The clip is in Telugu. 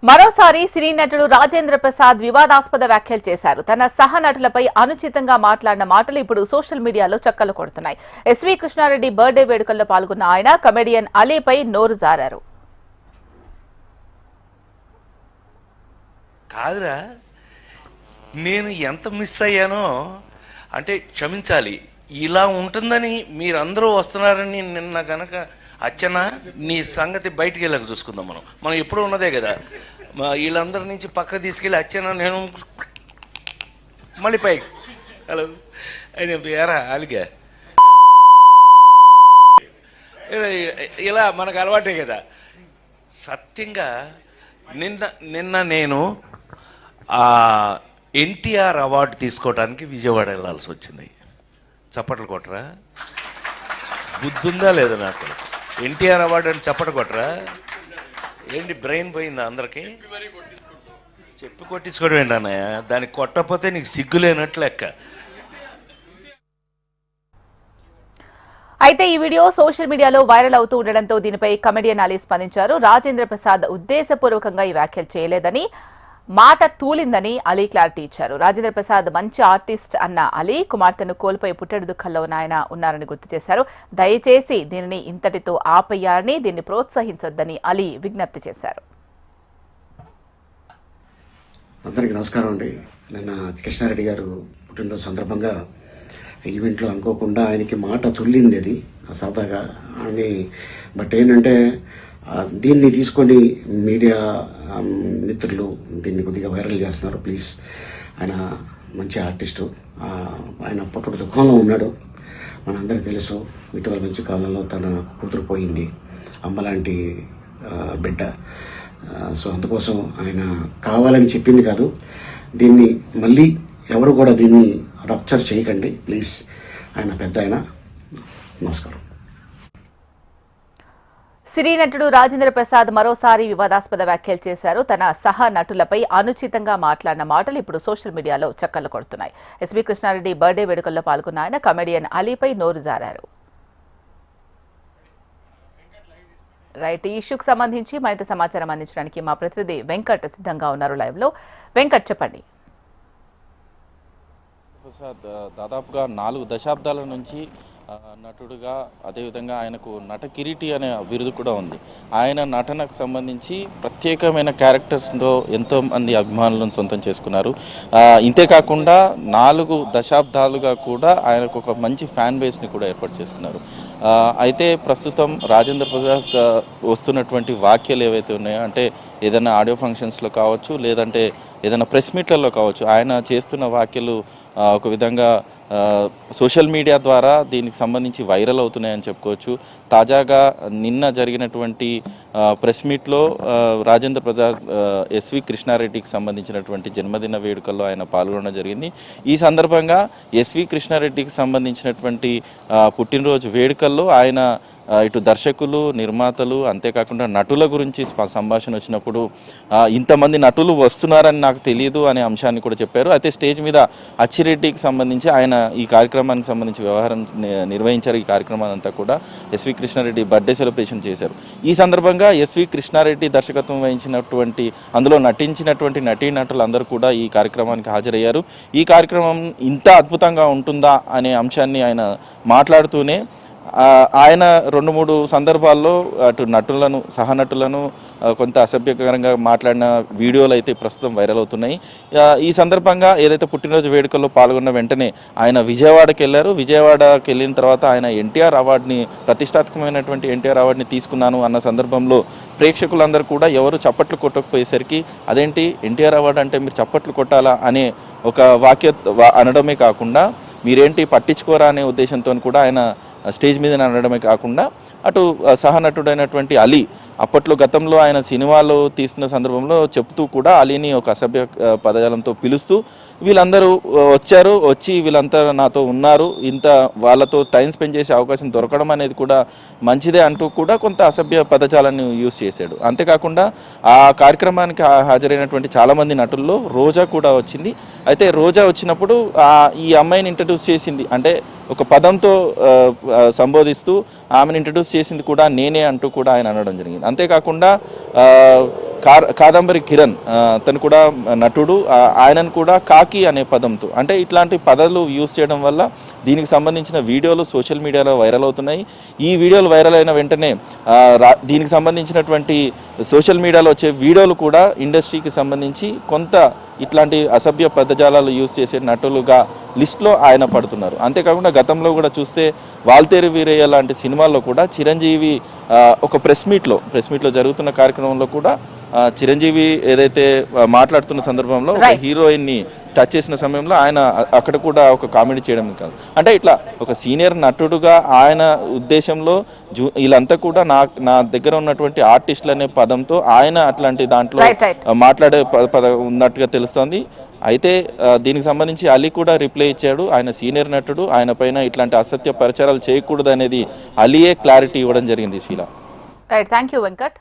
మరోసారి సినీ నటుడు రాజేంద్ర ప్రసాద్ వివాదాస్పద వ్యాఖ్యలు చేశారు. తన సహనటులపై అనుచితంగా మాట్లాడిన మాటలు ఇప్పుడు సోషల్ మీడియాలో చక్కర్లు కొడుతున్నాయి. ఎస్వి కృష్ణారెడ్డి బర్త్డే వేడుకల్లో పాల్గొన్న ఆయన కమెడియన్ అలీపై నోరు జారారు. కాదురా, నేను ఎంత మిస్ అయ్యానో అంటే క్షమించాలి. ఇలా ఉంటుందని మీరందరూ వస్తున్నారని నిన్న గనక అచ్చనా నీ సంగతి బయటికి వెళ్ళక చూసుకుందాం. మనం ఎప్పుడూ ఉన్నదే కదా. వీళ్ళందరి నుంచి పక్క తీసుకెళ్ళి అచ్చనా నేను మళ్ళీ పైకి హలో అని ఏరా అలిగా ఇలా మనకు అలవాటే కదా. సత్యంగా నిన్న నేను ఎన్టీఆర్ అవార్డు తీసుకోవడానికి విజయవాడ వెళ్ళాల్సి వచ్చింది. చప్పట్లు కొట్టరా? బుద్ధుందా లేదా నాకు? ఎన్టీఆర్ అవార్డు అని చప్పట్లు కొట్టరా? ఏంటి బ్రెయిన్ పోయిందా అందరికి? చెప్పి కొట్టించుకోవడం ఏంటి అన్నయ్య? దానికి కొట్టకపోతే నీకు సిగ్గు లేనట్లు లెక్క. అయితే ఈ వీడియో సోషల్ మీడియాలో వైరల్ అవుతూ ఉండడంతో దీనిపై కమెడియన్ అలీ స్పందించారు. రాజేంద్ర ప్రసాద్ ఉద్దేశపూర్వకంగా ఈ వ్యాఖ్యలు చేయలేదని, మాట తూలిందని అలీ క్లారిటీ ఇచ్చారు. రాజేంద్ర ప్రసాద్ మంచి ఆర్టిస్ట్ అన్న అలీ కుమార్తెను కోల్పోయి పుట్టెడు దుఃఖంలో ఆయన ఉన్నారని గుర్తు చేశారు. దయచేసి దీనిని ఇంతటితో ఆపేయాలని, దీన్ని ప్రోత్సహించొద్దని అలీ విజ్ఞప్తి చేశారు. అందరికీ నమస్కారం అండి. నిన్న కృష్ణారెడ్డి గారు పుట్టినరోజు సందర్భంగా ఈవెంట్లో అనుకోకుండా ఆయనకి మాట తుల్లింది. అది సరదాగా అని. బట్ ఏంటంటే దీన్ని తీసుకొని మీడియా మిత్రులు దీన్ని కొద్దిగా వైరల్ చేస్తున్నారు. ప్లీజ్, ఆయన మంచి ఆర్టిస్టు, ఆయన పుట్టుడు దుఃఖంలో ఉన్నాడు. మనందరికీ తెలుసు, ఇటీవల మంచి కాలంలో తన కూతురు పోయింది, అమ్మలాంటి బిడ్డ. సో అందుకోసం ఆయన కావాలని చెప్పింది కాదు. దీన్ని మళ్ళీ ఎవరు కూడా దీన్ని రప్చర్ చేయకండి ప్లీజ్. ఆయన పెద్ద ఆయన. నమస్కారం. సినీ నటుడు రాజేంద్ర ప్రసాద్ మరోసారి వివాదాస్పద వ్యాఖ్యలు చేశారు. తన సహ నటులపై అనుచితంగా మాట్లాడిన మాటలు ఇప్పుడు సోషల్ మీడియాలో చక్కర్లు కొడుతున్నాయి. ఎస్వి కృష్ణారెడ్డి బర్త్డే వేడుకల్లో పాల్గొన్న ఆయన కమెడియన్ అలీపై నోరు జారారు. రైట్, ఈ ఇష్యూకు సంబంధించి మరింత సమాచారం అందించడానికి మా ప్రతినిధి వెంకట్ సిద్ధంగా ఉన్నారు లైవ్ లో. వెంకట్, చెప్పండి. దాదాపుగా 4 దశాబ్దాల నుంచి నటుడుగా, అదేవిధంగా ఆయనకు నట కిరీటి అనే బిరుదు కూడా ఉంది. ఆయన నటనకు సంబంధించి ప్రత్యేకమైన క్యారెక్టర్స్తో ఎంతోమంది అభిమానులను సొంతం చేసుకున్నారు. ఇంతేకాకుండా 4 దశాబ్దాలుగా కూడా ఆయనకు ఒక మంచి ఫ్యాన్ బేస్ని కూడా ఏర్పాటు చేసుకున్నారు. అయితే ప్రస్తుతం రాజేంద్ర ప్రసాద్ వస్తున్నటువంటి వ్యాఖ్యలు ఏవైతే ఉన్నాయో, అంటే ఏదైనా ఆడియో ఫంక్షన్స్లో కావచ్చు, లేదంటే ఏదైనా ప్రెస్ మీట్లలో కావచ్చు, ఆయన చేస్తున్న వ్యాఖ్యలు ఒక విధంగా సోషల్ మీడియా ద్వారా దీనికి సంబంధించి వైరల్ అవుతున్నాయని చెప్పుకోవచ్చు. తాజాగా నిన్న జరిగినటువంటి ప్రెస్ మీట్లో రాజేంద్ర ప్రసాద్ ఎస్వి కృష్ణారెడ్డికి సంబంధించినటువంటి జన్మదిన వేడుకల్లో ఆయన పాల్గొనడం జరిగింది. ఈ సందర్భంగా ఎస్వి కృష్ణారెడ్డికి సంబంధించినటువంటి పుట్టినరోజు వేడుకల్లో ఆయన ఇటు దర్శకులు, నిర్మాతలు, అంతేకాకుండా నటుల గురించి సంభాషణ వచ్చినప్పుడు ఇంతమంది నటులు వస్తున్నారని నాకు తెలియదు అనే అంశాన్ని కూడా చెప్పారు. అయితే స్టేజ్ మీద అచ్చిరెడ్డికి సంబంధించి ఆయన ఈ కార్యక్రమానికి సంబంధించి వ్యవహారం నిర్వహించారు. ఈ కార్యక్రమాన్ని అంతా కూడా ఎస్వి కృష్ణారెడ్డి బర్త్డే సెలబ్రేషన్ చేశారు. ఈ సందర్భంగా ఎస్వి కృష్ణారెడ్డి దర్శకత్వం వహించినటువంటి, అందులో నటించినటువంటి నటీనటులు అందరూ కూడా ఈ కార్యక్రమానికి హాజరయ్యారు. ఈ కార్యక్రమం ఇంత అద్భుతంగా ఉంటుందా అనే అంశాన్ని ఆయన మాట్లాడుతూనే ఆయన 2-3 సందర్భాల్లో అటు నటులను, సహనటులను కొంత అసభ్యకరంగా మాట్లాడిన వీడియోలు అయితే ప్రస్తుతం వైరల్ అవుతున్నాయి. ఈ సందర్భంగా ఏదైతే పుట్టినరోజు వేడుకల్లో పాల్గొన్న వెంటనే ఆయన విజయవాడకి వెళ్ళారు. విజయవాడకి వెళ్ళిన తర్వాత ఆయన ఎన్టీఆర్ అవార్డుని, ప్రతిష్టాత్మకమైనటువంటి ఎన్టీఆర్ అవార్డుని తీసుకున్నాను అన్న సందర్భంలో ప్రేక్షకులందరూ కూడా ఎవరు చప్పట్లు కొట్టకపోయేసరికి, అదేంటి ఎన్టీఆర్ అవార్డు అంటే మీరు చప్పట్లు కొట్టాలా అనే ఒక వాక్య అనడమే కాకుండా, మీరేంటి పట్టించుకోరా అనే ఉద్దేశంతో కూడా ఆయన స్టేజ్ మీద అనడమే కాకుండా, అటు సహనటుడైనటువంటి అలీ అప్పట్లో గతంలో ఆయన సినిమాలో తీస్తున్న సందర్భంలో చెప్తూ కూడా అలీని ఒక అసభ్య పదజాలంతో పిలుస్తూ, వీళ్ళందరూ వచ్చి వీళ్ళంతా నాతో ఉన్నారు, ఇంత వాళ్ళతో టైం స్పెండ్ చేసే అవకాశం దొరకడం అనేది కూడా మంచిదే అంటూ కూడా కొంత అసభ్య పదజాలాన్ని యూజ్ చేశాడు. అంతేకాకుండా ఆ కార్యక్రమానికి హాజరైనటువంటి చాలామంది నటుల్లో రోజా కూడా వచ్చింది. అయితే రోజా వచ్చినప్పుడు ఈ అమ్మాయిని ఇంట్రడ్యూస్ చేసింది, అంటే ఒక పదంతో సంబోధిస్తూ ఆమెను ఇంట్రడ్యూస్ చేసింది కూడా నేనే అంటూ కూడా ఆయన అనడం జరిగింది. అంతేకాకుండా కాదంబరి కిరణ్ తను కూడా నటుడు, ఆయనను కూడా కాకి అనే పదంతో, అంటే ఇట్లాంటి పదాలు యూజ్ చేయడం వల్ల దీనికి సంబంధించిన వీడియోలు సోషల్ మీడియాలో వైరల్ అవుతున్నాయి. ఈ వీడియోలు వైరల్ అయిన వెంటనే దీనికి సంబంధించినటువంటి సోషల్ మీడియాలో వచ్చే వీడియోలు కూడా ఇండస్ట్రీకి సంబంధించి కొంత ఇట్లాంటి అసభ్య పదజాలాలు యూజ్ చేసే నటులుగా లిస్ట్లో ఆయన పడుతున్నారు. అంతేకాకుండా గతంలో కూడా చూస్తే వాల్తేరు వీరయ్య లాంటి సినిమాల్లో కూడా చిరంజీవి ఒక ప్రెస్ మీట్లో జరుగుతున్న కార్యక్రమంలో కూడా చిరంజీవి ఏదైతే మాట్లాడుతున్న సందర్భంలో ఒక హీరోయిన్ని టచ్ చేసిన సమయంలో ఆయన అక్కడ కూడా ఒక కామెడీ చేయడం కాదు, అంటే ఇట్లా ఒక సీనియర్ నటుడుగా ఆయన ఉద్దేశంలో వీళ్ళంతా కూడా నా దగ్గర ఉన్నటువంటి ఆర్టిస్టులు అనే పదంతో ఆయన అట్లాంటి దాంట్లో మాట్లాడే పదం ఉన్నట్టుగా తెలుస్తోంది. అయితే దీనికి సంబంధించి అలీ కూడా రిప్లై ఇచ్చాడు. ఆయన సీనియర్ నటుడు, ఆయన పైన ఇట్లాంటి అసత్య ప్రచారాలు చేయకూడదు అనేది అలీయే క్లారిటీ ఇవ్వడం జరిగింది. Sheela. Right, thank you Venkat.